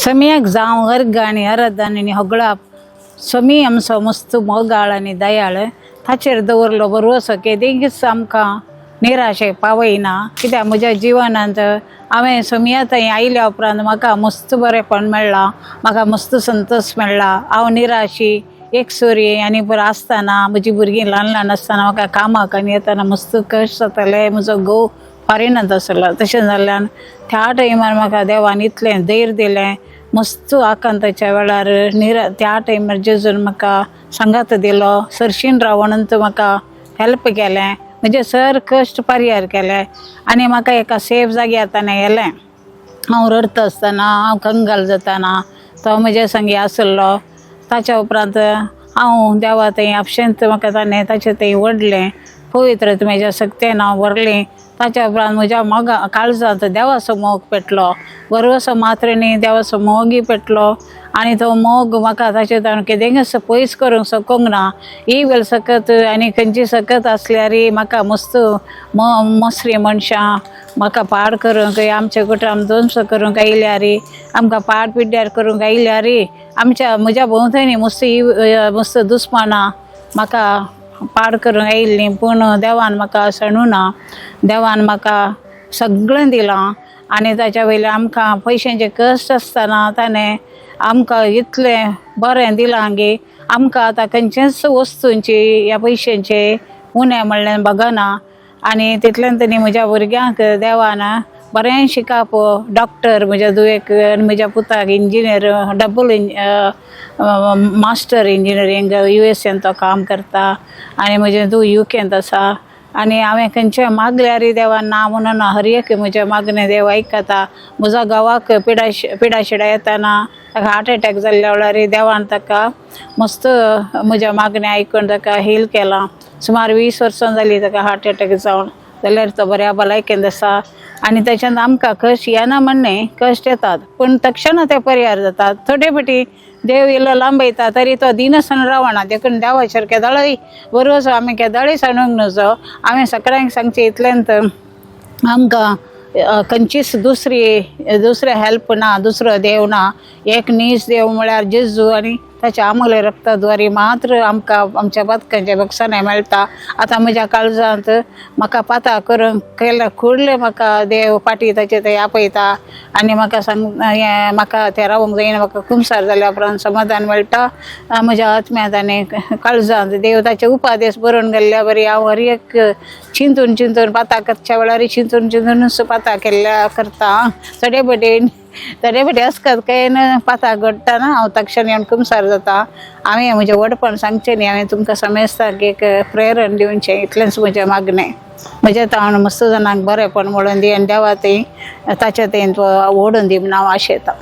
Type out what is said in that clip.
समियाक जावं अर्घ आनी आराधन आनी होगळा समी आमचो मस्त मोगाळ आनी दयाळ ताचेर दवरलो भरवसो केदेंगीच आमकां निराशे पावयना। कित्याक म्हज्या जिवनांत हांवें समिया थंय आयल्या उपरांत म्हाका मस्त बरेंपण मेळ्ळां, म्हाका मस्त संतोश मेळ्ळा। हांव निराशी एकसुरी आनी बरो आसतना म्हजी भुरगीं ल्हान ल्हान आसतना म्हाका कामाक आनी येतना मस्त कश्ट जाताले। म्हजो घोव फॉरेनांत आसलो, तशें जाल्ल्यान त्या टायमार म्हाका देवान इतलें धैर्य दिलें। मस्त आकांताच्या वेळार त्या टायमार जेजून म्हाका सांगात दिलो, सरशीन रावणंत म्हाका हेल्प केलें, म्हणजे सर कश्ट परिहार केले आनी म्हाका एका सेफ जाग्यार येलें। हांव रडता आसतना, हांव कंगाल जातना तो म्हजे संगी आसलो। ताच्या उपरांत हांव देवा थंय आपशेंत म्हाका ताणें ताचें थंय व्हडलें पवित्र म्हज्या सक्तेन हांव व्हरलें। ताच्या उपरांत म्हज्या मोगा काळजांत देवाचो मोग पेटलो, बरोसो मात्रेनी देवाचो मोगय पेटलो आनी तो मोग म्हाका ताचे केदेंगच पयस करूंक सोकोंक ना। ही वेळ सकत आनी खंयची सकत आसल्यारय म्हाका मस्त मोसरी मनशां म्हाका पाड करूंक, आमच्या कुटुंब ध्वंस करूंक आयल्यारय, आमकां पाड पिड्ड्यार करूंक आयल्यारय, म्हज्या भोंवतणी मस्त दुस्मानां म्हाका पाड करूंक आयिल्लीं, पूण देवान म्हाका सणुना। देवान म्हाका सगळें दिलां आनी ताच्या वयल्यान आमकां पयशांचे कश्ट आसतना ताणें आमकां इतलें बरें दिलां गे। आमकां आतां खंयचेच वस्तूंची या पयशांचे उणें म्हणलें बगना आनी तितल्यान तरी म्हज्या भुरग्यांक देवान बरें शिकाप डॉक्टर, म्हज्या दुयेक आनी म्हज्या पुताक इंजिनियर, मास्टर इंजिनियरींग USA तो काम करता आनी म्हजें धूव UKंत आसा। आनी हांवें खंयचें मागल्यारय देवान ना म्हणना, हर एक म्हजें मागणें देव आयकता। म्हज्या घोवाक पिडाशिडा येतना ताका हार्ट अटॅक जाल्ल्या वेळार देवान ताका मस्त म्हज्या मागणें आयकून ताका हील केलां। सुमार 20 वर्सां जालीं ताका हार्ट अटॅक जावन, जाल्यार तो बऱ्या भलायकेंत आसा। आनी त्याच्यान आमकां कश्ट येना म्हणणे, कश्ट येतात पूण तक्षण ते परिहार जातात। थोडे फाटी देव इल्लो लांबयता तरी तो दिनसन रावना, देखून देवाचेर केदाळय बरोसो आमी केदाळय सांडूंक नजो। हांवें सगळ्यांक सांगचें इतलेंत, आमकां खंयचीच दुसरे हेल्प ना, दुसरो देव ना। एक नीज देव म्हळ्यार जेजू आनी ताच्या अमूल्य रक्ताद्वारे मात्र आमकां आमच्या बदकांचे बक्षाने मेळटा। आतां म्हज्या काळजांत म्हाका पाता करूंक केल्या खुडले म्हाका देव पाटी ताचे थंय आपयता आनी म्हाका म्हाका थंय रावूंक जायना। म्हाका कुमसार जाल्या उपरांत समाधान मेळटा म्हज्या आत्म्यांत आनी काळजांत। देव ताचे उपादेश बरोवन गेल्ल्या बरी हांव हर एक चिंतून पाता करच्या वेळार चिंतूनच पाता करता। चडे बटे आसतात काय पाता घडटा ना, हांव तक्षण येवन कुमसार जाता। हांवें म्हजें व्हडपण सांगचें न्ही, हांवें तुमकां समेस्ताक एक प्रेरण दिवचें, इतलेंच म्हजें मागणें। म्हजें ताण मस्त जाणांक बरेंपण म्हणून दी आनी देवा थंय ताचे थंय ओडून दी म्हूण हांव आशेतां।